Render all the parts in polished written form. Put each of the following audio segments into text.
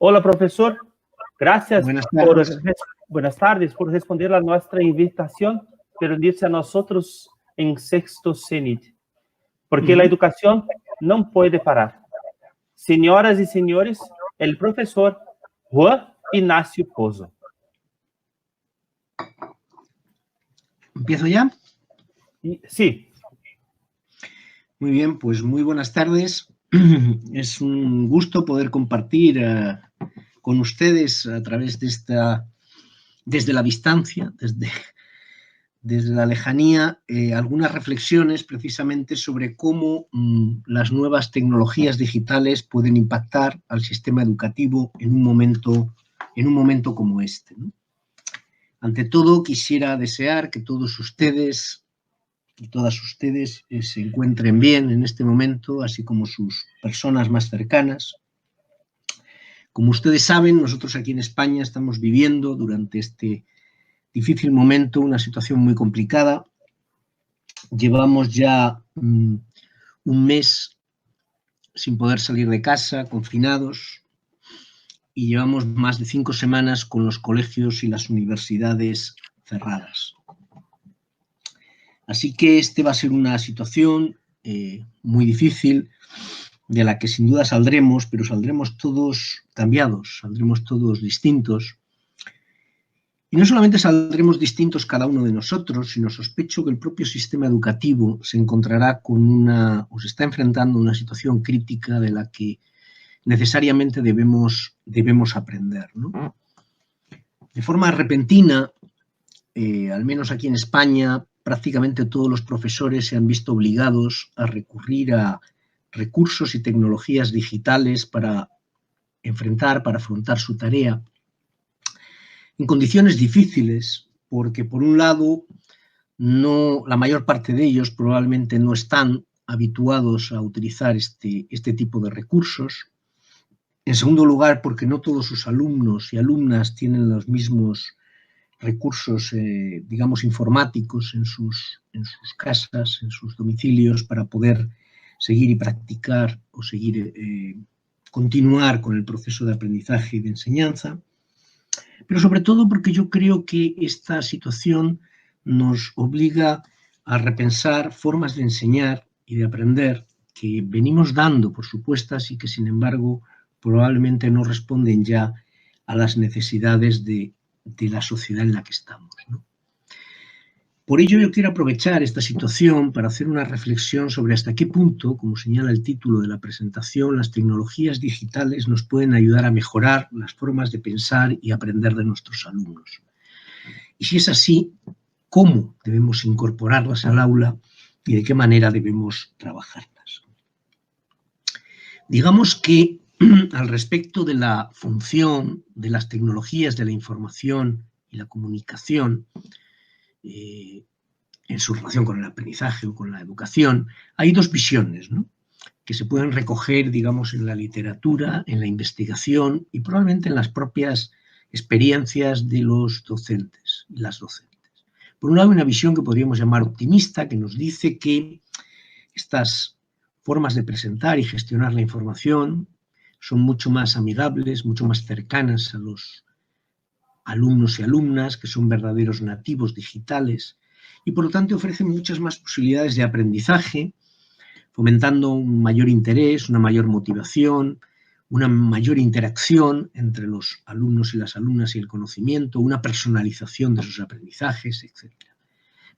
Hola, profesor. Gracias Buenas tardes por responder a nuestra invitación para unirse a nosotros en Sexto CENIT. Porque la educación no puede parar. Señoras y señores, el profesor Juan Ignacio Pozo. ¿Empiezo ya? Sí. Muy bien, pues muy buenas tardes. Es un gusto poder compartir con ustedes a través de desde la distancia, desde la lejanía, algunas reflexiones precisamente sobre cómo las nuevas tecnologías digitales pueden impactar al sistema educativo en un momento como este, ¿no? Ante todo, quisiera desear que todos ustedes y todas ustedes se encuentren bien en este momento, así como sus personas más cercanas. Como ustedes saben, nosotros aquí en España estamos viviendo durante este difícil momento una situación muy complicada. Llevamos ya un mes sin poder salir de casa, confinados, y llevamos más de 5 semanas con los colegios y las universidades cerradas. Así que este va a ser una situación muy difícil, de la que sin duda saldremos, pero saldremos todos cambiados, saldremos todos distintos. Y no solamente saldremos distintos cada uno de nosotros, sino sospecho que el propio sistema educativo se encontrará o se está enfrentando a una situación crítica de la que necesariamente debemos aprender, ¿no? De forma repentina, al menos aquí en España, prácticamente todos los profesores se han visto obligados a recurrir a recursos y tecnologías digitales para afrontar su tarea en condiciones difíciles, porque por un lado la mayor parte de ellos probablemente no están habituados a utilizar este tipo de recursos. En segundo lugar, porque no todos sus alumnos y alumnas tienen los mismos recursos, digamos, informáticos en sus casas, en sus domicilios, para poder seguir y practicar o continuar con el proceso de aprendizaje y de enseñanza. Pero sobre todo porque yo creo que esta situación nos obliga a repensar formas de enseñar y de aprender que venimos dando por supuestas y que, sin embargo, probablemente no responden ya a las necesidades de la sociedad en la que estamos, ¿no? Por ello, yo quiero aprovechar esta situación para hacer una reflexión sobre hasta qué punto, como señala el título de la presentación, las tecnologías digitales nos pueden ayudar a mejorar las formas de pensar y aprender de nuestros alumnos. Y si es así, ¿cómo debemos incorporarlas al aula y de qué manera debemos trabajarlas? Digamos que al respecto de la función de las tecnologías de la información y la comunicación, en su relación con el aprendizaje o con la educación, hay dos visiones, ¿no?, que se pueden recoger, digamos, en la literatura, en la investigación y probablemente en las propias experiencias de los docentes y las docentes. Por un lado, una visión que podríamos llamar optimista, que nos dice que estas formas de presentar y gestionar la información son mucho más amigables, mucho más cercanas a los alumnos y alumnas, que son verdaderos nativos digitales, y por lo tanto ofrecen muchas más posibilidades de aprendizaje, fomentando un mayor interés, una mayor motivación, una mayor interacción entre los alumnos y las alumnas y el conocimiento, una personalización de sus aprendizajes, etc.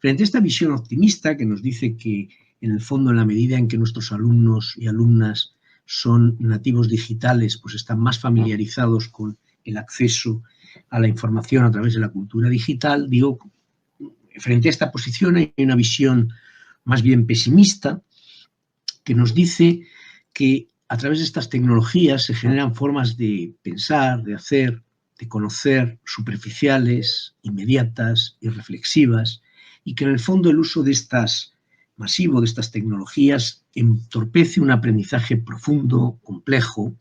Frente a esta visión optimista que nos dice que, en el fondo, en la medida en que nuestros alumnos y alumnas son nativos digitales, pues están más familiarizados con el acceso a la información a través de la cultura digital, frente a esta posición hay una visión más bien pesimista que nos dice que a través de estas tecnologías se generan formas de pensar, de hacer, de conocer superficiales, inmediatas y reflexivas, y que en el fondo el uso masivo de estas tecnologías entorpece un aprendizaje profundo, complejo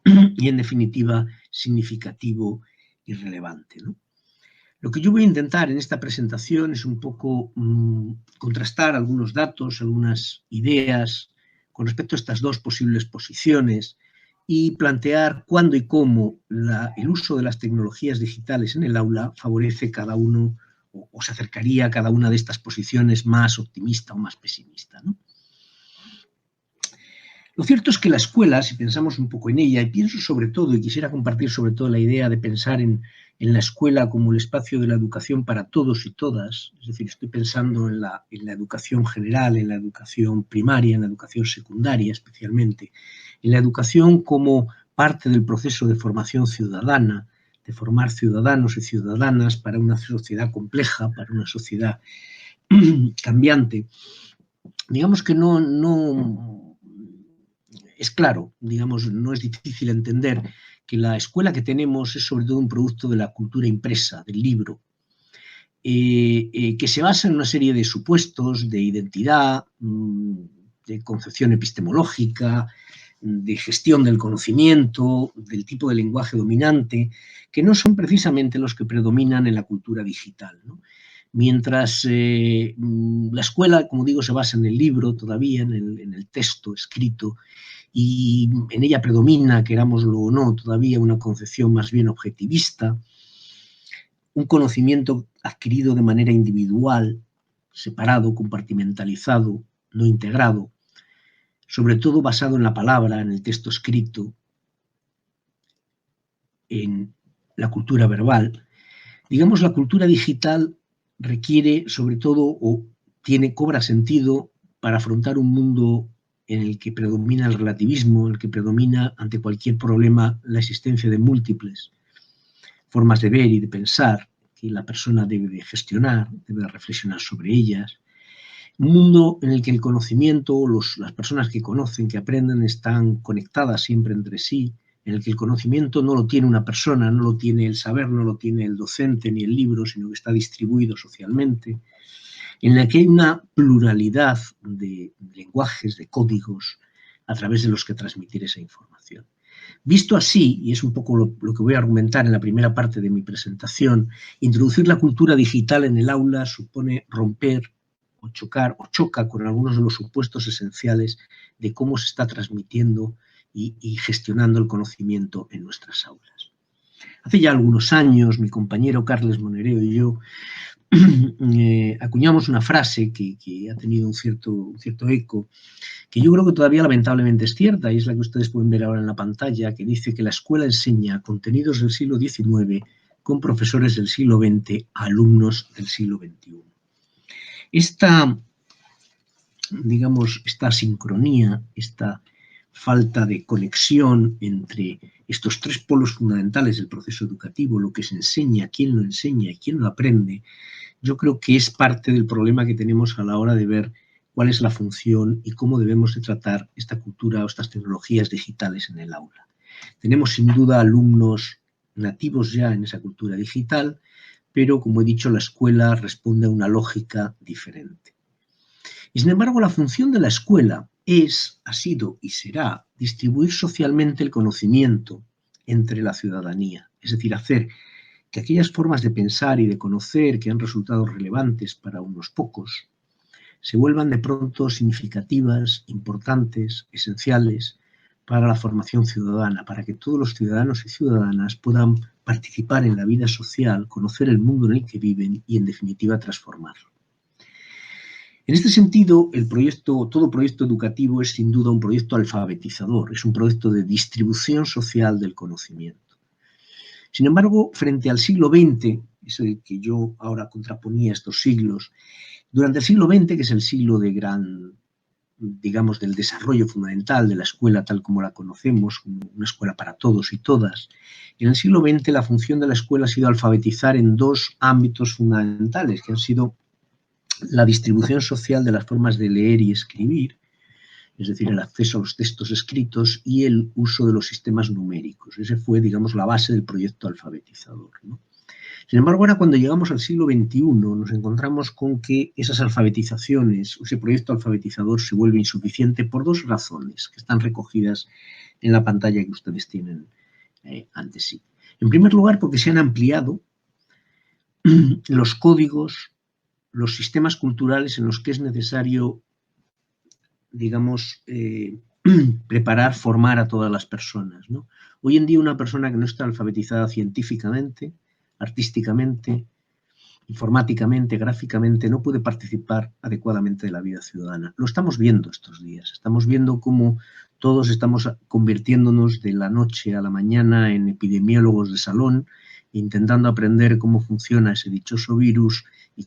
y, en definitiva, significativo y relevante, ¿no? Lo que yo voy a intentar en esta presentación es un poco contrastar algunos datos, algunas ideas con respecto a estas dos posibles posiciones y plantear cuándo y cómo el uso de las tecnologías digitales en el aula favorece cada uno o se acercaría a cada una de estas posiciones más optimista o más pesimista, ¿no? Lo cierto es que la escuela, si pensamos un poco en ella, y pienso sobre todo, y quisiera compartir sobre todo la idea de pensar en la escuela como el espacio de la educación para todos y todas, es decir, estoy pensando en la educación general, en la educación primaria, en la educación secundaria especialmente, en la educación como parte del proceso de formación ciudadana, de formar ciudadanos y ciudadanas para una sociedad compleja, para una sociedad cambiante. Digamos que no es claro, digamos, no es difícil entender que la escuela que tenemos es sobre todo un producto de la cultura impresa, del libro, que se basa en una serie de supuestos de identidad, de concepción epistemológica, de gestión del conocimiento, del tipo de lenguaje dominante, que no son precisamente los que predominan en la cultura digital, ¿no? Mientras la escuela, como digo, se basa en el libro todavía, en el texto escrito, y en ella predomina, querámoslo o no, todavía una concepción más bien objetivista, un conocimiento adquirido de manera individual, separado, compartimentalizado, no integrado, sobre todo basado en la palabra, en el texto escrito, en la cultura verbal. Digamos, la cultura digital requiere, sobre todo, o cobra sentido para afrontar un mundo en el que predomina el relativismo, en el que predomina ante cualquier problema la existencia de múltiples formas de ver y de pensar que la persona debe de gestionar, debe de reflexionar sobre ellas. Un mundo en el que el conocimiento, las personas que conocen, que aprenden, están conectadas siempre entre sí, en el que el conocimiento no lo tiene una persona, no lo tiene el saber, no lo tiene el docente ni el libro, sino que está distribuido socialmente, en la que hay una pluralidad de lenguajes, de códigos, a través de los que transmitir esa información. Visto así, y es un poco lo que voy a argumentar en la primera parte de mi presentación, introducir la cultura digital en el aula supone romper o choca con algunos de los supuestos esenciales de cómo se está transmitiendo y gestionando el conocimiento en nuestras aulas. Hace ya algunos años, mi compañero Carles Monereo y yo acuñamos una frase que ha tenido un cierto eco, que yo creo que todavía lamentablemente es cierta, y es la que ustedes pueden ver ahora en la pantalla, que dice que la escuela enseña contenidos del siglo XIX con profesores del siglo XX a alumnos del siglo XXI. Esta sincronía, esta falta de conexión entre estos tres polos fundamentales del proceso educativo, lo que se enseña, quién lo enseña y quién lo aprende, yo creo que es parte del problema que tenemos a la hora de ver cuál es la función y cómo debemos de tratar esta cultura o estas tecnologías digitales en el aula. Tenemos sin duda alumnos nativos ya en esa cultura digital, pero como he dicho, la escuela responde a una lógica diferente. Y sin embargo, la función de la escuela ha sido y será distribuir socialmente el conocimiento entre la ciudadanía, es decir, hacer que aquellas formas de pensar y de conocer que han resultado relevantes para unos pocos se vuelvan de pronto significativas, importantes, esenciales para la formación ciudadana, para que todos los ciudadanos y ciudadanas puedan participar en la vida social, conocer el mundo en el que viven y, en definitiva, transformarlo. En este sentido, todo proyecto educativo es sin duda un proyecto alfabetizador, es un proyecto de distribución social del conocimiento. Sin embargo, frente al siglo XX, eso que yo ahora contraponía estos siglos, durante el siglo XX, que es el siglo de del desarrollo fundamental de la escuela tal como la conocemos, una escuela para todos y todas, en el siglo XX la función de la escuela ha sido alfabetizar en dos ámbitos fundamentales, que han sido la distribución social de las formas de leer y escribir, es decir, el acceso a los textos escritos y el uso de los sistemas numéricos. Ese fue, digamos, la base del proyecto alfabetizador, ¿no? Sin embargo, ahora cuando llegamos al siglo XXI nos encontramos con que esas alfabetizaciones, ese proyecto alfabetizador se vuelve insuficiente por dos razones que están recogidas en la pantalla que ustedes tienen ante sí. En primer lugar, porque se han ampliado los códigos, los sistemas culturales en los que es necesario, digamos, preparar, formar a todas las personas, ¿no? Hoy en día una persona que no está alfabetizada científicamente, artísticamente, informáticamente, gráficamente, no puede participar adecuadamente de la vida ciudadana. Lo estamos viendo estos días. Estamos viendo cómo todos estamos convirtiéndonos de la noche a la mañana en epidemiólogos de salón, intentando aprender cómo funciona ese dichoso virus y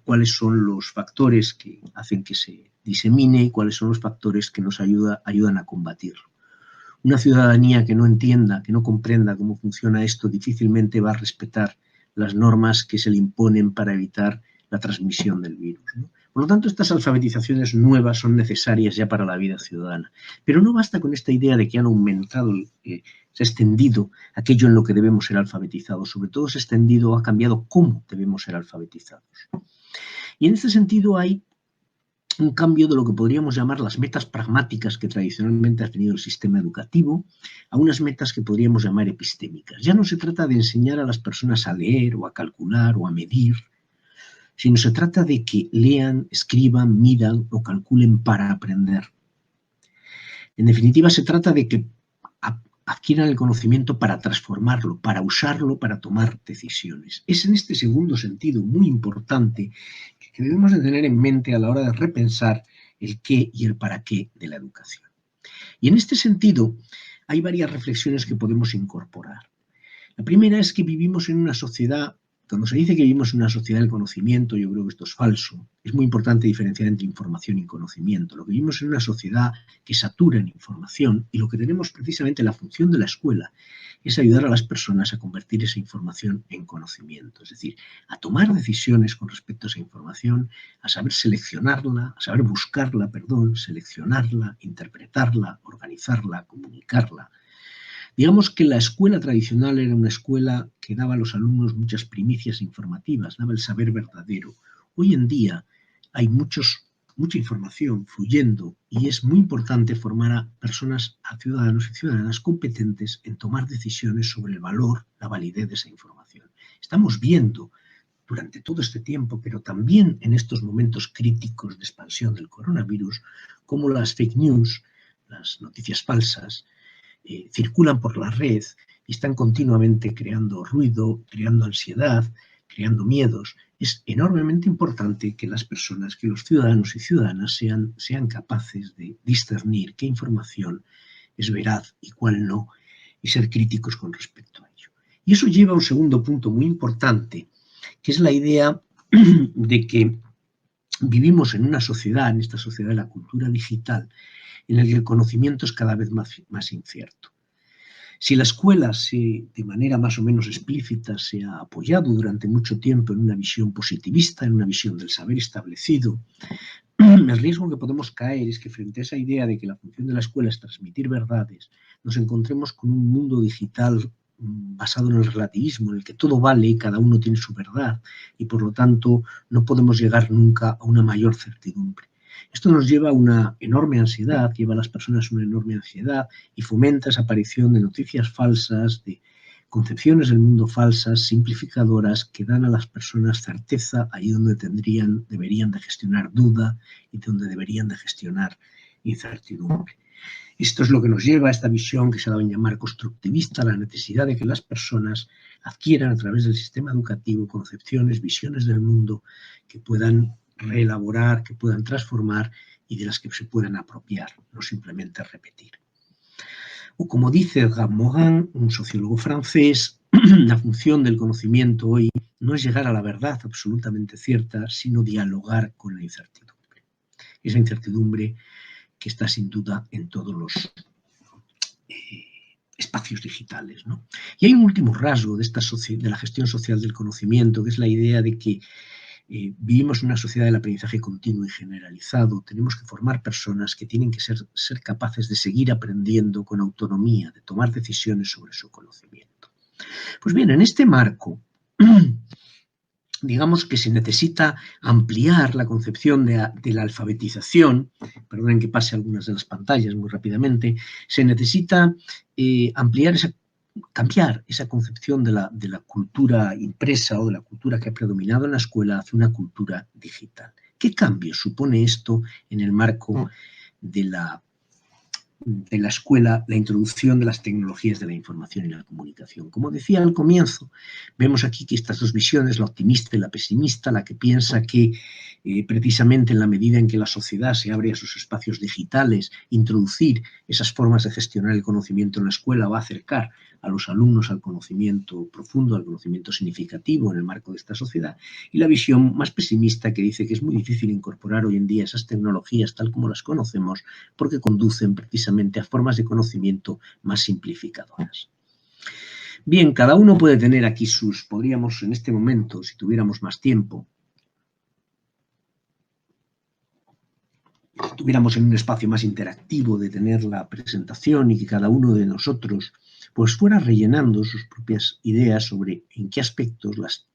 cuáles son los factores que hacen que se disemine y cuáles son los factores que nos ayudan a combatirlo. Una ciudadanía que no entienda, que no comprenda cómo funciona esto, difícilmente va a respetar las normas que se le imponen para evitar la transmisión del virus, ¿no? Por lo tanto, estas alfabetizaciones nuevas son necesarias ya para la vida ciudadana. Pero no basta con esta idea de que han aumentado, se ha extendido aquello en lo que debemos ser alfabetizados. Sobre todo se ha extendido, ha cambiado cómo debemos ser alfabetizados. Y en este sentido hay un cambio de lo que podríamos llamar las metas pragmáticas que tradicionalmente ha tenido el sistema educativo a unas metas que podríamos llamar epistémicas. Ya no se trata de enseñar a las personas a leer o a calcular o a medir, sino se trata de que lean, escriban, midan o calculen para aprender. En definitiva, se trata de que adquieran el conocimiento para transformarlo, para usarlo, para tomar decisiones. Es en este segundo sentido muy importante que debemos de tener en mente a la hora de repensar el qué y el para qué de la educación. Y en este sentido hay varias reflexiones que podemos incorporar. La primera es que vivimos en una sociedad, cuando se dice que vivimos en una sociedad del conocimiento, yo creo que esto es falso. Es muy importante diferenciar entre información y conocimiento. Lo que vivimos en una sociedad que satura en información y lo que tenemos precisamente la función de la escuela es ayudar a las personas a convertir esa información en conocimiento. Es decir, a tomar decisiones con respecto a esa información, a saber seleccionarla, a saber buscarla, seleccionarla, interpretarla, organizarla, comunicarla. Digamos que la escuela tradicional era una escuela que daba a los alumnos muchas primicias informativas, daba el saber verdadero. Hoy en día hay mucha información fluyendo y es muy importante formar a personas, a ciudadanos y ciudadanas competentes en tomar decisiones sobre el valor, la validez de esa información. Estamos viendo durante todo este tiempo, pero también en estos momentos críticos de expansión del coronavirus, cómo las fake news, las noticias falsas, circulan por la red y están continuamente creando ruido, creando ansiedad, creando miedos. Es enormemente importante que las personas, que los ciudadanos y ciudadanas sean capaces de discernir qué información es veraz y cuál no, y ser críticos con respecto a ello. Y eso lleva a un segundo punto muy importante, que es la idea de que vivimos en una sociedad, en esta sociedad de la cultura digital, en la que el conocimiento es cada vez más incierto. Si la escuela de manera más o menos explícita se ha apoyado durante mucho tiempo en una visión positivista, en una visión del saber establecido, el riesgo que podemos caer es que frente a esa idea de que la función de la escuela es transmitir verdades, nos encontremos con un mundo digital basado en el relativismo, en el que todo vale, cada uno tiene su verdad y por lo tanto no podemos llegar nunca a una mayor certidumbre. Esto nos lleva a una enorme ansiedad, lleva a las personas a una enorme ansiedad y fomenta esa aparición de noticias falsas, de concepciones del mundo falsas, simplificadoras, que dan a las personas certeza ahí donde deberían de gestionar duda y donde deberían de gestionar incertidumbre. Esto es lo que nos lleva a esta visión que se ha dado en llamar constructivista, la necesidad de que las personas adquieran a través del sistema educativo concepciones, visiones del mundo que puedan reelaborar, que puedan transformar y de las que se puedan apropiar, no simplemente repetir. O como dice Edgar Morin, un sociólogo francés, la función del conocimiento hoy no es llegar a la verdad absolutamente cierta, sino dialogar con la incertidumbre. Esa incertidumbre que está sin duda en todos los espacios digitales, ¿no? Y hay un último rasgo de la gestión social del conocimiento, que es la idea de que vivimos en una sociedad del aprendizaje continuo y generalizado. Tenemos que formar personas que tienen que ser capaces de seguir aprendiendo con autonomía, de tomar decisiones sobre su conocimiento. Pues bien, en este marco, digamos que se necesita ampliar la concepción de la alfabetización. Perdonen que pase algunas de las pantallas muy rápidamente. Se necesita cambiar esa concepción de la cultura impresa o de la cultura que ha predominado en la escuela hacia una cultura digital. ¿Qué cambio supone esto en el marco de la de la escuela la introducción de las tecnologías de la información y la comunicación. Como decía al comienzo, vemos aquí que estas dos visiones, la optimista y la pesimista, la que piensa que precisamente en la medida en que la sociedad se abre a sus espacios digitales, introducir esas formas de gestionar el conocimiento en la escuela va a acercar a los alumnos al conocimiento profundo, al conocimiento significativo en el marco de esta sociedad, y la visión más pesimista que dice que es muy difícil incorporar hoy en día esas tecnologías tal como las conocemos porque conducen precisamente a formas de conocimiento más simplificadoras. Bien, cada uno puede tener aquí podríamos en este momento, si tuviéramos más tiempo, tuviéramos en un espacio más interactivo de tener la presentación y que cada uno de nosotros pues fuera rellenando sus propias ideas sobre en qué aspectos las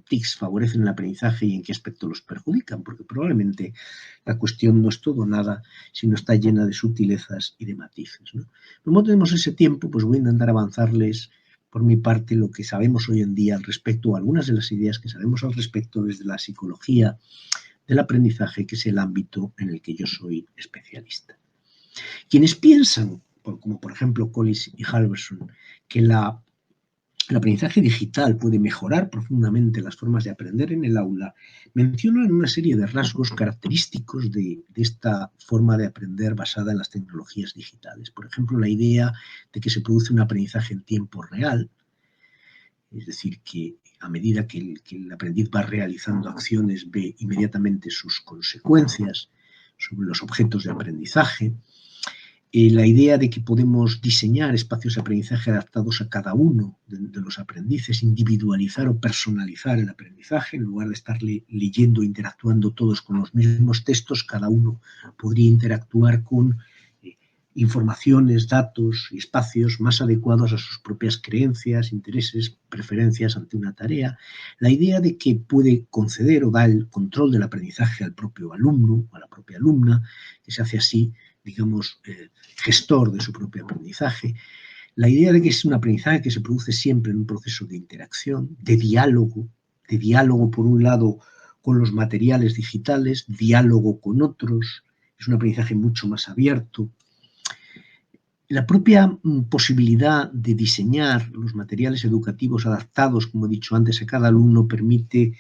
TICs favorecen el aprendizaje y en qué aspectos los perjudican, porque probablemente la cuestión no es todo nada, sino está llena de sutilezas y de matices, ¿no? Como no tenemos ese tiempo, pues voy a intentar avanzarles por mi parte lo que sabemos hoy en día al respecto, o algunas de las ideas que sabemos al respecto desde la psicología del aprendizaje, que es el ámbito en el que yo soy especialista. Quienes piensan, como por ejemplo Collis y Halverson, que el aprendizaje digital puede mejorar profundamente las formas de aprender en el aula, mencionan una serie de rasgos característicos de esta forma de aprender basada en las tecnologías digitales. Por ejemplo, la idea de que se produce un aprendizaje en tiempo real, es decir, que a medida que el aprendiz va realizando acciones, ve inmediatamente sus consecuencias sobre los objetos de aprendizaje. La idea de que podemos diseñar espacios de aprendizaje adaptados a cada uno de los aprendices, individualizar o personalizar el aprendizaje, en lugar de estar leyendo e interactuando todos con los mismos textos, cada uno podría interactuar con informaciones, datos y espacios más adecuados a sus propias creencias, intereses, preferencias ante una tarea. La idea de que puede conceder o dar el control del aprendizaje al propio alumno o a la propia alumna, que se hace así, digamos, gestor de su propio aprendizaje. La idea de que es un aprendizaje que se produce siempre en un proceso de interacción, de diálogo por un lado con los materiales digitales, diálogo con otros, es un aprendizaje mucho más abierto. La propia posibilidad de diseñar los materiales educativos adaptados, como he dicho antes, a cada alumno permite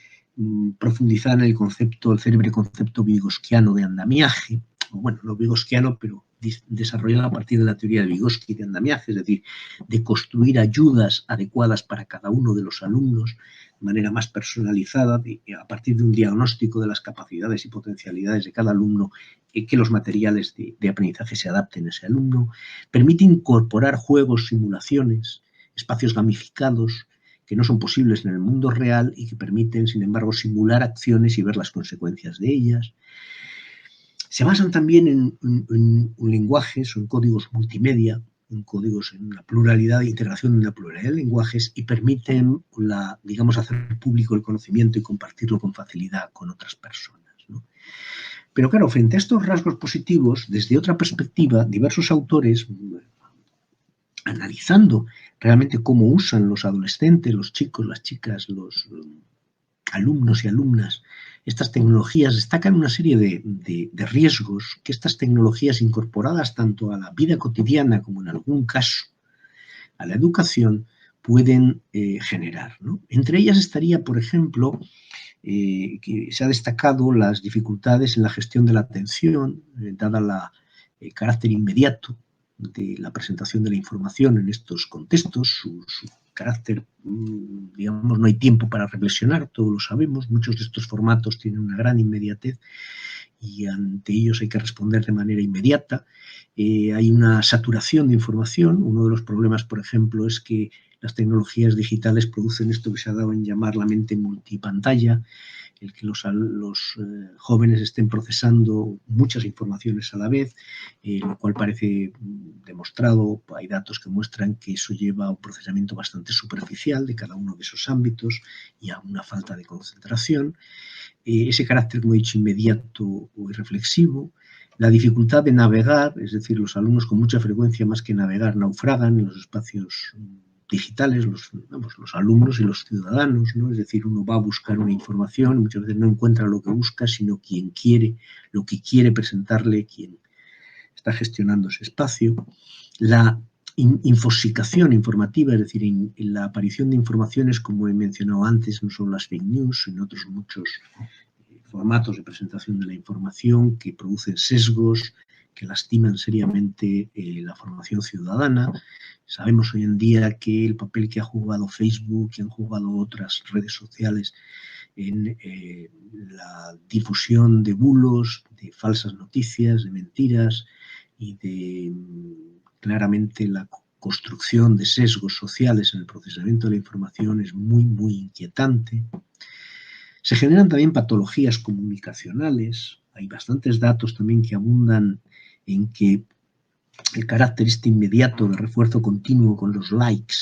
profundizar en el célebre concepto vygotsquiano de andamiaje, bueno, no vygotsquiano, pero desarrollado a partir de la teoría de Vygotsky de andamiaje, es decir, de construir ayudas adecuadas para cada uno de los alumnos de manera más personalizada, a partir de un diagnóstico de las capacidades y potencialidades de cada alumno, que los materiales de aprendizaje se adapten a ese alumno. Permite incorporar juegos, simulaciones, espacios gamificados que no son posibles en el mundo real y que permiten, sin embargo, simular acciones y ver las consecuencias de ellas. Se basan también en lenguajes o en códigos multimedia, en códigos en una pluralidad de integración de una pluralidad de lenguajes y permiten, digamos, hacer público el conocimiento y compartirlo con facilidad con otras personas, ¿no? Pero claro, frente a estos rasgos positivos, desde otra perspectiva, diversos autores, analizando realmente cómo usan los adolescentes, los chicos, las chicas, los alumnos y alumnas estas tecnologías, destacan una serie de riesgos que estas tecnologías incorporadas tanto a la vida cotidiana como en algún caso a la educación pueden generar, ¿no? Entre ellas estaría, por ejemplo, que se ha destacado las dificultades en la gestión de la atención, dada el carácter inmediato de la presentación de la información en estos contextos, su carácter, digamos, no hay tiempo para reflexionar, todos lo sabemos, muchos de estos formatos tienen una gran inmediatez y ante ellos hay que responder de manera inmediata. Hay una saturación de información. Uno de los problemas, por ejemplo, es que las tecnologías digitales producen esto que se ha dado en llamar la mente multipantalla, el que los jóvenes estén procesando muchas informaciones a la vez, lo cual parece demostrado, hay datos que muestran que eso lleva a un procesamiento bastante superficial de cada uno de esos ámbitos y a una falta de concentración. Ese carácter, como he dicho, inmediato o irreflexivo, la dificultad de navegar, es decir, los alumnos con mucha frecuencia más que navegar naufragan en los espacios digitales, los alumnos y los ciudadanos, ¿no? Es decir, uno va a buscar una información, muchas veces no encuentra lo que busca, sino lo que quiere presentarle quien está gestionando ese espacio. La infosicación informativa, es decir, en la aparición de informaciones, como he mencionado antes, no solo las fake news, sino otros muchos formatos de presentación de la información que producen sesgos, que lastiman seriamente la formación ciudadana. Sabemos hoy en día que el papel que ha jugado Facebook, que han jugado otras redes sociales en la difusión de bulos, de falsas noticias, de mentiras y de claramente la construcción de sesgos sociales en el procesamiento de la información es muy, muy inquietante. Se generan también patologías comunicacionales. Hay bastantes datos también que abundan en que el carácter inmediato de refuerzo continuo con los likes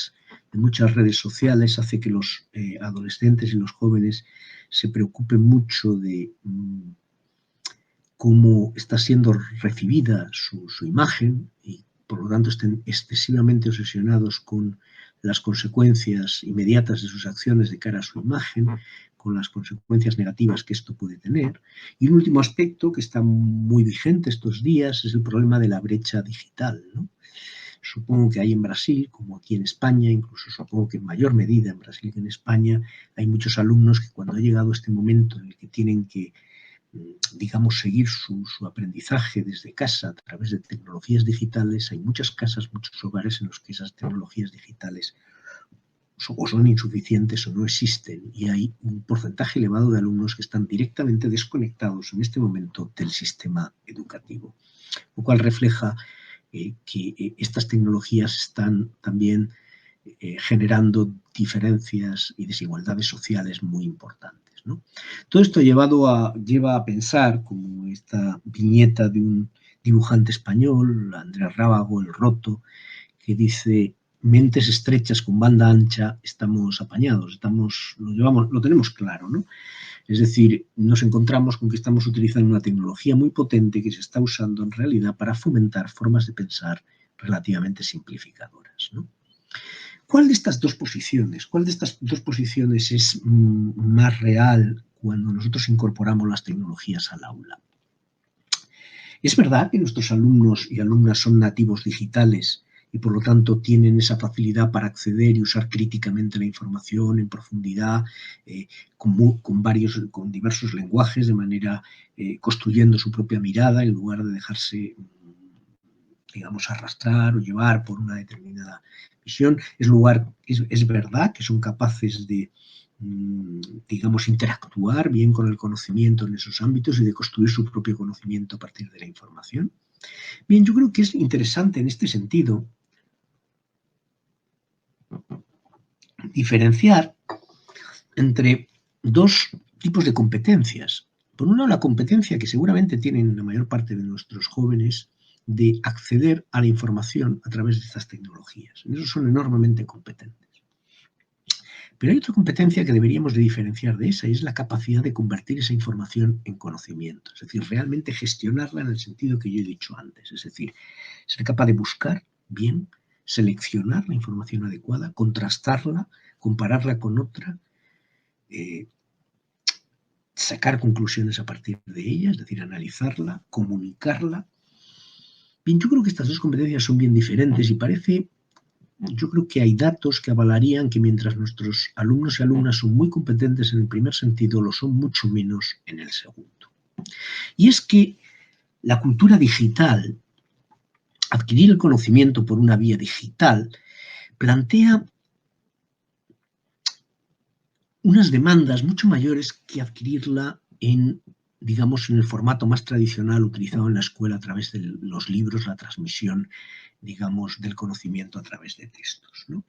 de muchas redes sociales hace que los adolescentes y los jóvenes se preocupen mucho de cómo está siendo recibida su imagen y por lo tanto estén excesivamente obsesionados con las consecuencias inmediatas de sus acciones de cara a su imagen, con las consecuencias negativas que esto puede tener. Y un último aspecto que está muy vigente estos días es el problema de la brecha digital, ¿no? Supongo que hay en Brasil, como aquí en España, incluso supongo que en mayor medida en Brasil que en España, hay muchos alumnos que cuando ha llegado este momento en el que tienen que, digamos, seguir su aprendizaje desde casa a través de tecnologías digitales, hay muchas casas, muchos hogares en los que esas tecnologías digitales o son insuficientes o no existen, y hay un porcentaje elevado de alumnos que están directamente desconectados en este momento del sistema educativo, lo cual refleja que estas tecnologías están también generando diferencias y desigualdades sociales muy importantes, ¿no? Todo esto lleva a pensar, como esta viñeta de un dibujante español, Andrés Rábago, El Roto, que dice: mentes estrechas con banda ancha, estamos apañados, lo tenemos claro, ¿no? Es decir, nos encontramos con que estamos utilizando una tecnología muy potente que se está usando en realidad para fomentar formas de pensar relativamente simplificadoras, ¿no? ¿Cuál de estas dos posiciones es más real cuando nosotros incorporamos las tecnologías al aula? Es verdad que nuestros alumnos y alumnas son nativos digitales y por lo tanto tienen esa facilidad para acceder y usar críticamente la información en profundidad, con diversos lenguajes, de manera construyendo su propia mirada en lugar de dejarse, digamos, arrastrar o llevar por una determinada visión. Es verdad que son capaces de, digamos, interactuar bien con el conocimiento en esos ámbitos y de construir su propio conocimiento a partir de la información. Bien, yo creo que es interesante en este sentido diferenciar entre dos tipos de competencias. Por un lado, la competencia que seguramente tienen la mayor parte de nuestros jóvenes de acceder a la información a través de estas tecnologías. En eso son enormemente competentes. Pero hay otra competencia que deberíamos de diferenciar de esa, y es la capacidad de convertir esa información en conocimiento. Es decir, realmente gestionarla en el sentido que yo he dicho antes. Es decir, ser capaz de buscar bien, seleccionar la información adecuada, contrastarla, compararla con otra, sacar conclusiones a partir de ella, es decir, analizarla, comunicarla. Bien, yo creo que estas dos competencias son bien diferentes y yo creo que hay datos que avalarían que mientras nuestros alumnos y alumnas son muy competentes en el primer sentido, lo son mucho menos en el segundo. Y es que la cultura digital, adquirir el conocimiento por una vía digital, plantea unas demandas mucho mayores que adquirirla digamos, en el formato más tradicional utilizado en la escuela a través de los libros, la transmisión, digamos, del conocimiento a través de textos, ¿no?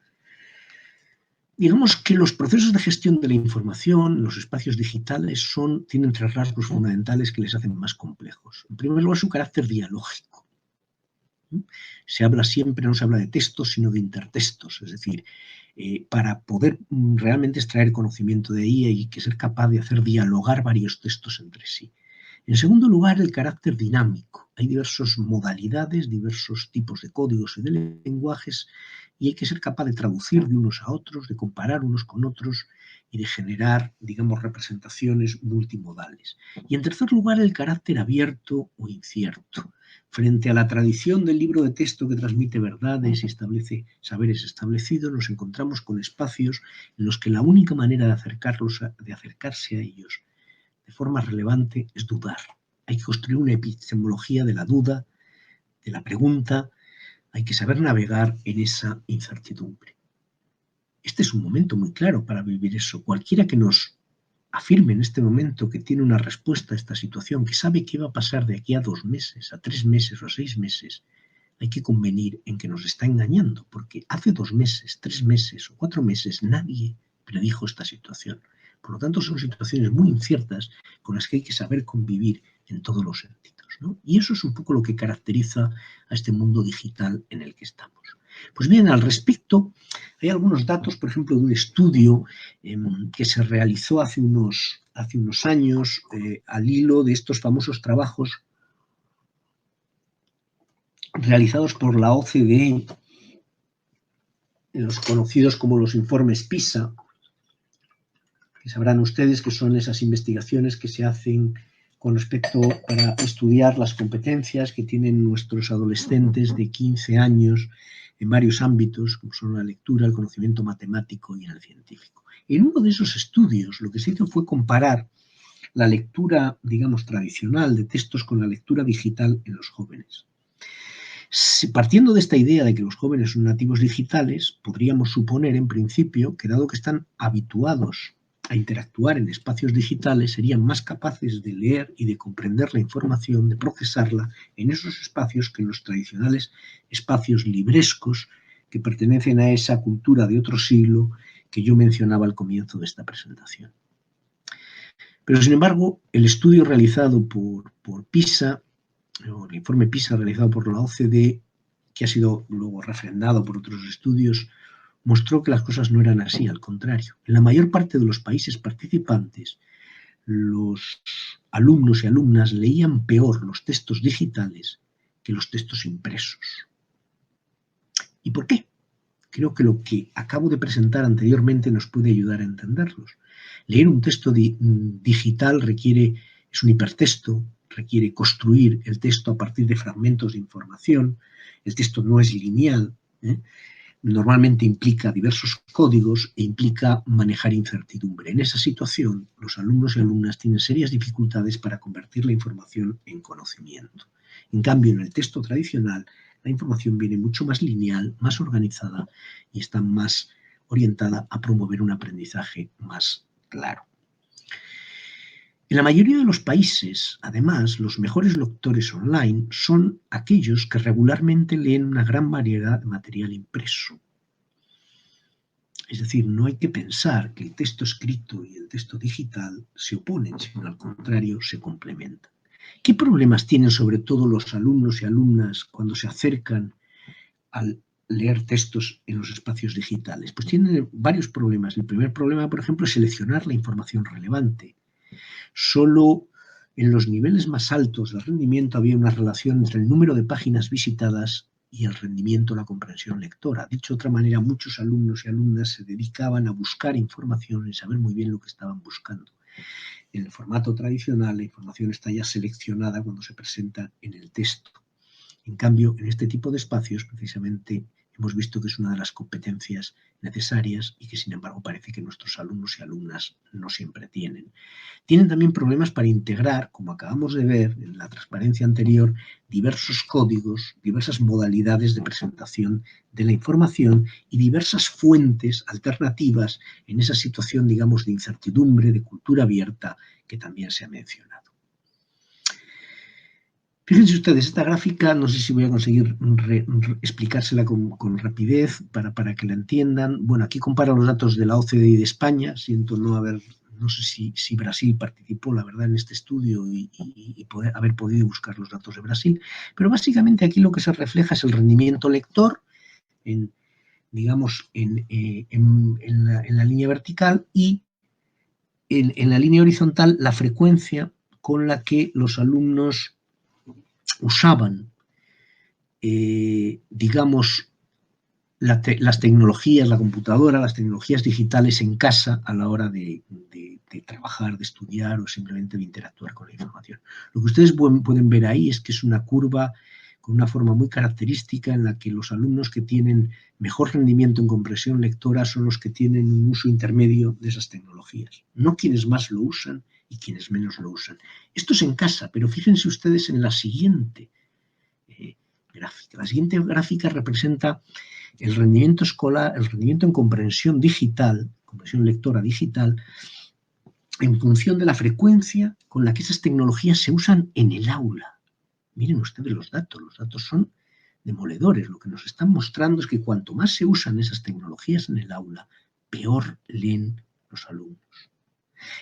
Digamos que los procesos de gestión de la información, los espacios digitales, tienen tres rasgos fundamentales que les hacen más complejos. En primer lugar, su carácter dialógico. Se habla siempre, no se habla de textos, sino de intertextos, es decir, para poder realmente extraer conocimiento de ahí hay que ser capaz de hacer dialogar varios textos entre sí. En segundo lugar, el carácter dinámico. Hay diversas modalidades, diversos tipos de códigos y de lenguajes, y hay que ser capaz de traducir de unos a otros, de comparar unos con otros y de generar, digamos, representaciones multimodales. Y en tercer lugar, el carácter abierto o incierto. Frente a la tradición del libro de texto que transmite verdades y establece saberes establecidos, nos encontramos con espacios en los que la única manera de acercarse a ellos de forma relevante es dudar. Hay que construir una epistemología de la duda, de la pregunta, hay que saber navegar en esa incertidumbre. Este es un momento muy claro para vivir eso. Cualquiera que nos afirme en este momento que tiene una respuesta a esta situación, que sabe qué va a pasar de aquí a 2 meses, a 3 meses o a 6 meses, hay que convenir en que nos está engañando, porque hace 2 meses, 3 meses o 4 meses nadie predijo esta situación. Por lo tanto, son situaciones muy inciertas con las que hay que saber convivir en todos los sentidos, ¿no? Y eso es un poco lo que caracteriza a este mundo digital en el que estamos. Pues bien, al respecto, hay algunos datos, por ejemplo, de un estudio que se realizó hace unos años al hilo de estos famosos trabajos realizados por la OCDE, los conocidos como los informes PISA, que sabrán ustedes que son esas investigaciones que se hacen con respecto para estudiar las competencias que tienen nuestros adolescentes de 15 años en varios ámbitos, como son la lectura, el conocimiento matemático y el científico. En uno de esos estudios lo que se hizo fue comparar la lectura, digamos, tradicional de textos con la lectura digital en los jóvenes. Partiendo de esta idea de que los jóvenes son nativos digitales, podríamos suponer en principio que dado que están habituados a interactuar en espacios digitales, serían más capaces de leer y de comprender la información, de procesarla en esos espacios que en los tradicionales espacios librescos que pertenecen a esa cultura de otro siglo que yo mencionaba al comienzo de esta presentación. Pero, sin embargo, el estudio realizado por PISA, o el informe PISA realizado por la OCDE, que ha sido luego refrendado por otros estudios, mostró que las cosas no eran así, al contrario. En la mayor parte de los países participantes, los alumnos y alumnas leían peor los textos digitales que los textos impresos. ¿Y por qué? Creo que lo que acabo de presentar anteriormente nos puede ayudar a entenderlos. Leer un texto digital es un hipertexto, requiere construir el texto a partir de fragmentos de información, el texto no es lineal, normalmente implica diversos códigos e implica manejar incertidumbre. En esa situación, los alumnos y alumnas tienen serias dificultades para convertir la información en conocimiento. En cambio, en el texto tradicional, la información viene mucho más lineal, más organizada y está más orientada a promover un aprendizaje más claro. En la mayoría de los países, además, los mejores lectores online son aquellos que regularmente leen una gran variedad de material impreso. Es decir, no hay que pensar que el texto escrito y el texto digital se oponen, sino al contrario, se complementan. ¿Qué problemas tienen sobre todo los alumnos y alumnas cuando se acercan al leer textos en los espacios digitales? Pues tienen varios problemas. El primer problema, por ejemplo, es seleccionar la información relevante. Solo en los niveles más altos del rendimiento había una relación entre el número de páginas visitadas y el rendimiento, la comprensión lectora. Dicho de otra manera, muchos alumnos y alumnas se dedicaban a buscar información y saber muy bien lo que estaban buscando. En el formato tradicional, la información está ya seleccionada cuando se presenta en el texto. En cambio, en este tipo de espacios, precisamente, hemos visto que es una de las competencias necesarias y que, sin embargo, parece que nuestros alumnos y alumnas no siempre tienen. Tienen también problemas para integrar, como acabamos de ver en la transparencia anterior, diversos códigos, diversas modalidades de presentación de la información y diversas fuentes alternativas en esa situación, digamos, de incertidumbre, de cultura abierta, que también se ha mencionado. Fíjense ustedes, esta gráfica, no sé si voy a conseguir explicársela con rapidez para que la entiendan. Bueno, aquí compara los datos de la OCDE y de España. Siento no sé si Brasil participó, la verdad, en este estudio y haber podido buscar los datos de Brasil. Pero básicamente aquí lo que se refleja es el rendimiento lector, digamos, en la línea vertical y en la línea horizontal la frecuencia con la que los alumnos usaban, digamos, las tecnologías, la computadora, las tecnologías digitales en casa a la hora de trabajar, de estudiar o simplemente de interactuar con la información. Lo que ustedes pueden ver ahí es que es una curva con una forma muy característica en la que los alumnos que tienen mejor rendimiento en comprensión lectora son los que tienen un uso intermedio de esas tecnologías, no quienes más lo usan y quienes menos lo usan. Esto es en casa, pero fíjense ustedes en la siguiente gráfica. La siguiente gráfica representa el rendimiento escolar, el rendimiento en comprensión digital, comprensión lectora digital, en función de la frecuencia con la que esas tecnologías se usan en el aula. Miren ustedes los datos son demoledores. Lo que nos están mostrando es que cuanto más se usan esas tecnologías en el aula, peor leen los alumnos.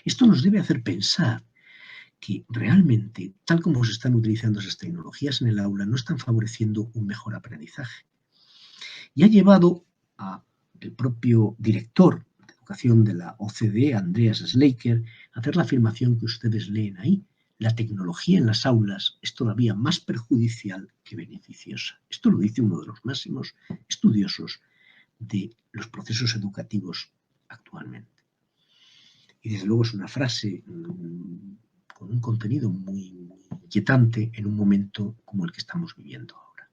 Esto nos debe hacer pensar que realmente, tal como se están utilizando esas tecnologías en el aula, no están favoreciendo un mejor aprendizaje. Y ha llevado al propio director de educación de la OCDE, Andreas Schleicher, a hacer la afirmación que ustedes leen ahí. La tecnología en las aulas es todavía más perjudicial que beneficiosa. Esto lo dice uno de los máximos estudiosos de los procesos educativos actualmente. Y desde luego es una frase con un contenido muy inquietante en un momento como el que estamos viviendo ahora.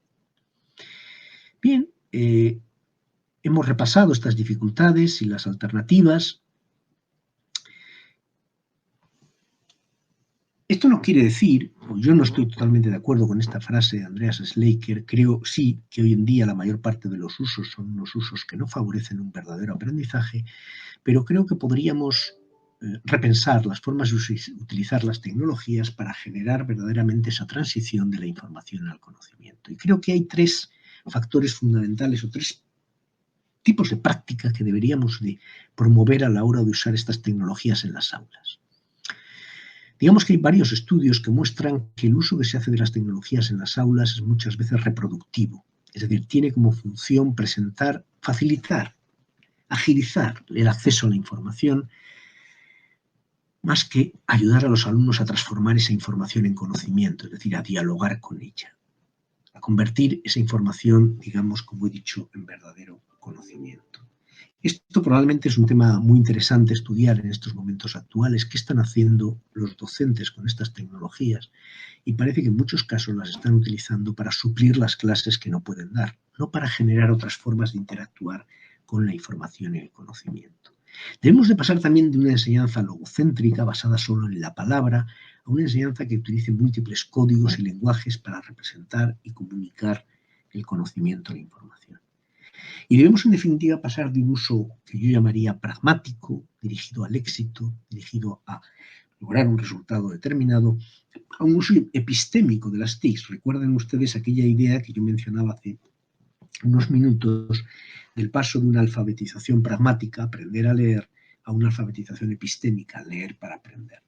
Bien, hemos repasado estas dificultades y las alternativas. Esto no quiere decir, yo no estoy totalmente de acuerdo con esta frase de Andreas Schleicher, creo sí que hoy en día la mayor parte de los usos son unos usos que no favorecen un verdadero aprendizaje, pero creo que podríamos repensar las formas de utilizar las tecnologías para generar verdaderamente esa transición de la información al conocimiento. Y creo que hay tres factores fundamentales o tres tipos de prácticas que deberíamos de promover a la hora de usar estas tecnologías en las aulas. Digamos que hay varios estudios que muestran que el uso que se hace de las tecnologías en las aulas es muchas veces reproductivo, es decir, tiene como función presentar, facilitar, agilizar el acceso a la información, más que ayudar a los alumnos a transformar esa información en conocimiento, es decir, a dialogar con ella, a convertir esa información, digamos, como he dicho, en verdadero conocimiento. Esto probablemente es un tema muy interesante estudiar en estos momentos actuales. ¿Qué están haciendo los docentes con estas tecnologías? Y parece que en muchos casos las están utilizando para suplir las clases que no pueden dar, no para generar otras formas de interactuar con la información y el conocimiento. Debemos de pasar también de una enseñanza logocéntrica basada solo en la palabra a una enseñanza que utilice múltiples códigos y lenguajes para representar y comunicar el conocimiento e la información. Y debemos, en definitiva, pasar de un uso que yo llamaría pragmático, dirigido al éxito, dirigido a lograr un resultado determinado, a un uso epistémico de las TICs. Recuerden ustedes aquella idea que yo mencionaba hace unos minutos del paso de una alfabetización pragmática, aprender a leer, a una alfabetización epistémica, leer para aprender.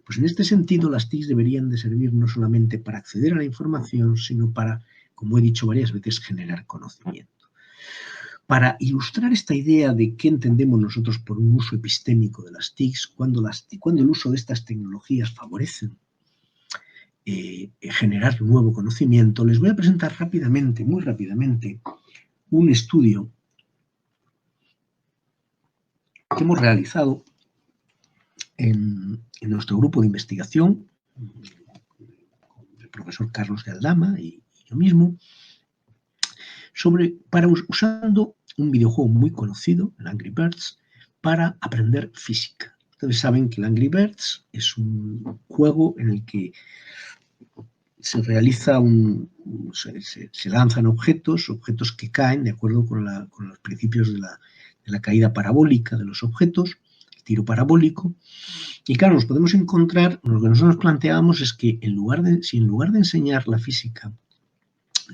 Pues en este sentido las TICs deberían de servir no solamente para acceder a la información, sino para, como he dicho varias veces, generar conocimiento. Para ilustrar esta idea de qué entendemos nosotros por un uso epistémico de las TICs, cuando el uso de estas tecnologías favorecen generar nuevo conocimiento, les voy a presentar rápidamente, muy rápidamente, un estudio que hemos realizado en nuestro grupo de investigación, el profesor Carlos de Aldama y yo mismo, usando un videojuego muy conocido, el Angry Birds, para aprender física. Ustedes saben que el Angry Birds es un juego en el que se realiza se lanzan objetos que caen de acuerdo con los principios de la caída parabólica de los objetos, el tiro parabólico. Y claro, nos podemos encontrar, lo que nosotros nos planteábamos es que si en lugar de enseñar la física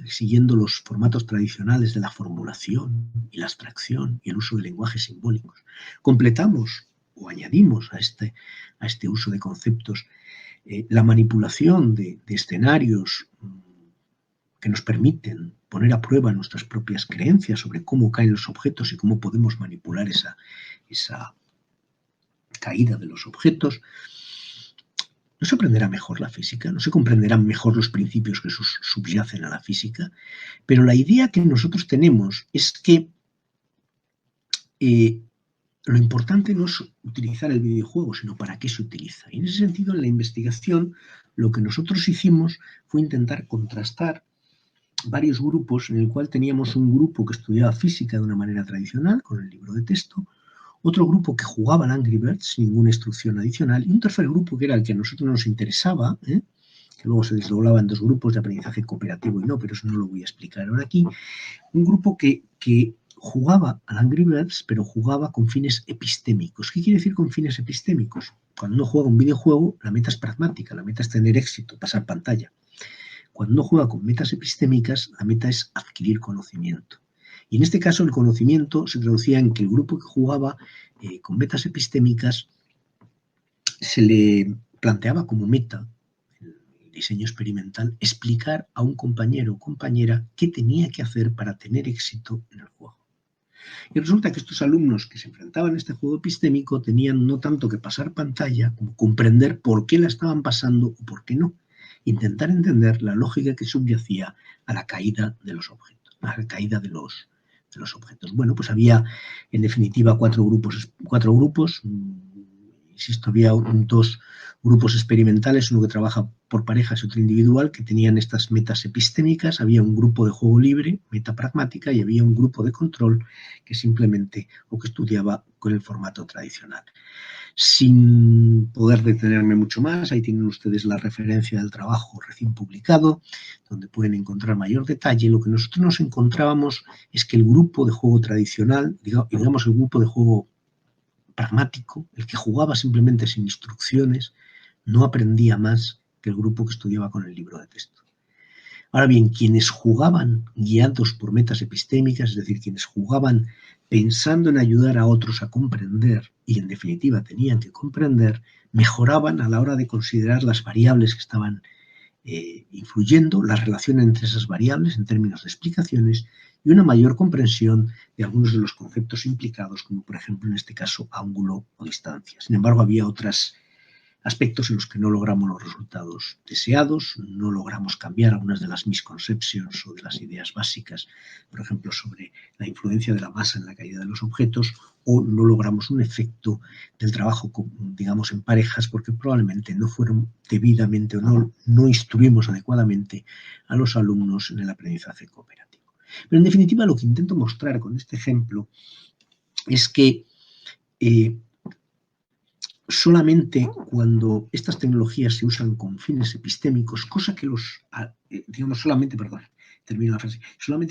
siguiendo los formatos tradicionales de la formulación y la abstracción y el uso de lenguajes simbólicos, completamos o añadimos a este uso de conceptos la manipulación de escenarios que nos permiten poner a prueba nuestras propias creencias sobre cómo caen los objetos y cómo podemos manipular esa caída de los objetos. no se aprenderá mejor la física, no se comprenderán mejor los principios que subyacen a la física, pero la idea que nosotros tenemos es que lo importante no es utilizar el videojuego, sino para qué se utiliza. Y en ese sentido, en la investigación, lo que nosotros hicimos fue intentar contrastar varios grupos, en el cual teníamos un grupo que estudiaba física de una manera tradicional, con el libro de texto, otro grupo que jugaba al Angry Birds sin ninguna instrucción adicional, y un tercer grupo que era el que a nosotros nos interesaba, que luego se desdoblaba en dos grupos de aprendizaje cooperativo y no, pero eso no lo voy a explicar ahora aquí, un grupo que jugaba al Angry Birds, pero jugaba con fines epistémicos. ¿Qué quiere decir con fines epistémicos? Cuando uno juega un videojuego, la meta es pragmática, la meta es tener éxito, pasar pantalla. Cuando uno juega con metas epistémicas, la meta es adquirir conocimiento. Y en este caso el conocimiento se traducía en que el grupo que jugaba con metas epistémicas se le planteaba como meta, el diseño experimental, explicar a un compañero o compañera qué tenía que hacer para tener éxito en el juego. Y resulta que estos alumnos que se enfrentaban a este juego epistémico tenían no tanto que pasar pantalla como comprender por qué la estaban pasando o por qué no. Intentar entender la lógica que subyacía a la caída de los objetos, a la caída de los objetos. Bueno, pues había en definitiva cuatro grupos, insisto, había dos grupos experimentales, uno que trabaja por parejas y otro individual, que tenían estas metas epistémicas. Había un grupo de juego libre, meta pragmática, y había un grupo de control que simplemente o que estudiaba con el formato tradicional. Sin poder detenerme mucho más, ahí tienen ustedes la referencia del trabajo recién publicado, donde pueden encontrar mayor detalle. Lo que nosotros nos encontrábamos es que el grupo de juego tradicional, digamos el grupo de juego pragmático, el que jugaba simplemente sin instrucciones, no aprendía más que el grupo que estudiaba con el libro de texto. Ahora bien, quienes jugaban guiados por metas epistémicas, es decir, quienes jugaban pensando en ayudar a otros a comprender, y en definitiva tenían que comprender, mejoraban a la hora de considerar las variables que estaban influyendo, la relación entre esas variables en términos de explicaciones y una mayor comprensión de algunos de los conceptos implicados, como por ejemplo en este caso ángulo o distancia. Sin embargo, había otros aspectos en los que no logramos los resultados deseados, no logramos cambiar algunas de las misconceptions o de las ideas básicas, por ejemplo, sobre la influencia de la masa en la caída de los objetos, o no logramos un efecto del trabajo, digamos, en parejas, porque probablemente no fueron debidamente o no instruimos adecuadamente a los alumnos en el aprendizaje cooperativo. Pero en definitiva, lo que intento mostrar con este ejemplo es que solamente cuando estas tecnologías se usan con fines epistémicos, cosa que solamente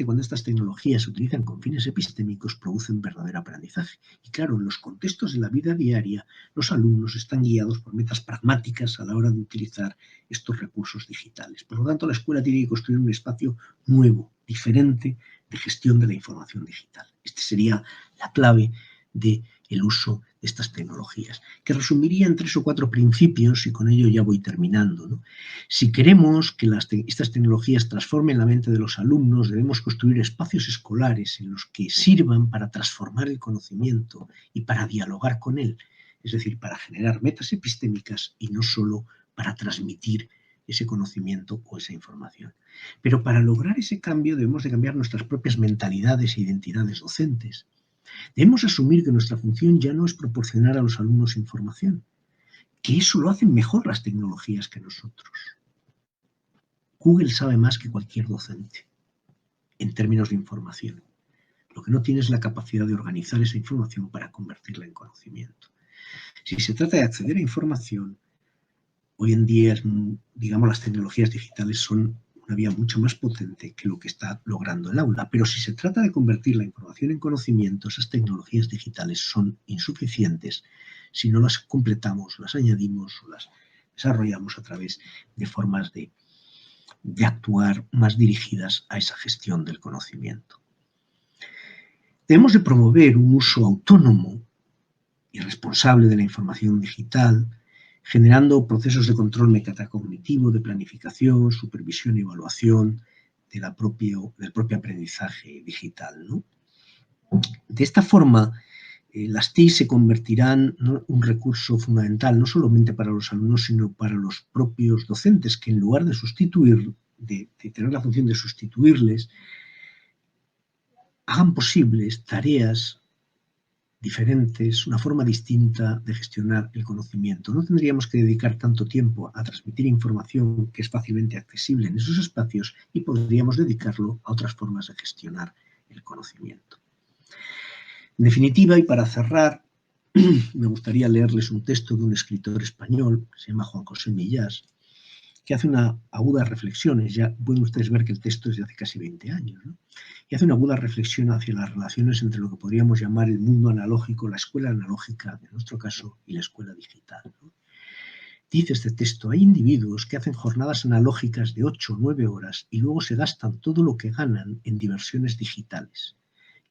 cuando estas tecnologías se utilizan con fines epistémicos producen verdadero aprendizaje. Y claro, en los contextos de la vida diaria, los alumnos están guiados por metas pragmáticas a la hora de utilizar estos recursos digitales. Por lo tanto, la escuela tiene que construir un espacio nuevo, diferente, de gestión de la información digital. Esta sería la clave del uso de estas tecnologías, que resumiría en 3 o 4 principios, y con ello ya voy terminando, ¿no? Si queremos que estas tecnologías transformen la mente de los alumnos, debemos construir espacios escolares en los que sirvan para transformar el conocimiento y para dialogar con él, es decir, para generar metas epistémicas y no solo para transmitir ese conocimiento o esa información. Pero para lograr ese cambio debemos de cambiar nuestras propias mentalidades e identidades docentes. Debemos asumir que nuestra función ya no es proporcionar a los alumnos información, que eso lo hacen mejor las tecnologías que nosotros. Google sabe más que cualquier docente en términos de información. Lo que no tiene es la capacidad de organizar esa información para convertirla en conocimiento. Si se trata de acceder a información, hoy en día, digamos, las tecnologías digitales son una vía mucho más potente que lo que está logrando el aula. Pero si se trata de convertir la información en conocimiento, esas tecnologías digitales son insuficientes si no las completamos, las añadimos o las desarrollamos a través de formas de actuar más dirigidas a esa gestión del conocimiento. Debemos de promover un uso autónomo y responsable de la información digital, generando procesos de control metacognitivo, de planificación, supervisión y evaluación del propio aprendizaje digital, ¿no? De esta forma, Las TIC se convertirán en un recurso fundamental no solamente para los alumnos, sino para los propios docentes, que en lugar de sustituir, de tener la función de sustituirles, hagan posibles tareas diferentes, una forma distinta de gestionar el conocimiento. No tendríamos que dedicar tanto tiempo a transmitir información que es fácilmente accesible en esos espacios y podríamos dedicarlo a otras formas de gestionar el conocimiento. En definitiva, y para cerrar, me gustaría leerles un texto de un escritor español, que se llama Juan José Millás, que hace una aguda reflexión. Ya pueden ustedes ver que el texto es de hace casi 20 años, ¿no? Y hace una aguda reflexión hacia las relaciones entre lo que podríamos llamar el mundo analógico, la escuela analógica, en nuestro caso, y la escuela digital, ¿no? Dice este texto: hay individuos que hacen jornadas analógicas de 8 o 9 horas y luego se gastan todo lo que ganan en diversiones digitales.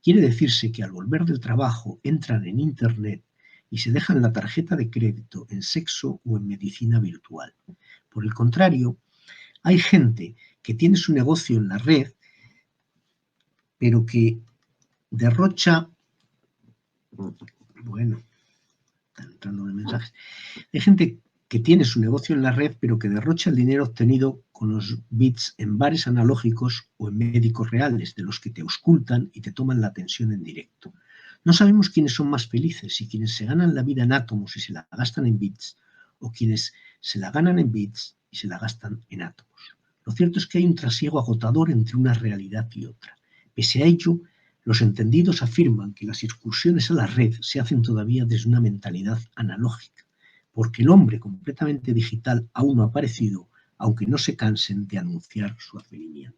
Quiere decirse que al volver del trabajo entran en Internet y se dejan la tarjeta de crédito en sexo o en medicina virtual. Por el contrario, hay gente que tiene su negocio en la red, pero que derrocha... Bueno, están entrando mensajes. Hay gente que tiene su negocio en la red, pero que derrocha el dinero obtenido con los bits en bares analógicos o en médicos reales, de los que te auscultan y te toman la atención en directo. No sabemos quiénes son más felices, si quienes se ganan la vida en átomos y se la gastan en bits, o quienes se la ganan en bits y se la gastan en átomos. Lo cierto es que hay un trasiego agotador entre una realidad y otra. Pese a ello, los entendidos afirman que las excursiones a la red se hacen todavía desde una mentalidad analógica, porque el hombre completamente digital aún no ha aparecido, aunque no se cansen de anunciar su advenimiento.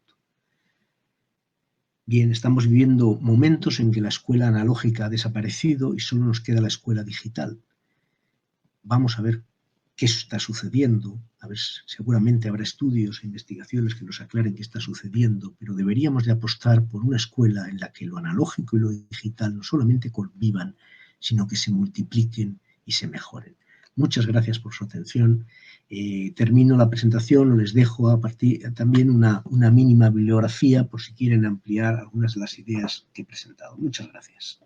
Bien, estamos viviendo momentos en que la escuela analógica ha desaparecido y solo nos queda la escuela digital. Vamos a ver qué está sucediendo. A ver, seguramente habrá estudios e investigaciones que nos aclaren qué está sucediendo, pero deberíamos de apostar por una escuela en la que lo analógico y lo digital no solamente convivan, sino que se multipliquen y se mejoren. Muchas gracias por su atención. Termino la presentación, les dejo a partir también una mínima bibliografía por si quieren ampliar algunas de las ideas que he presentado. Muchas gracias.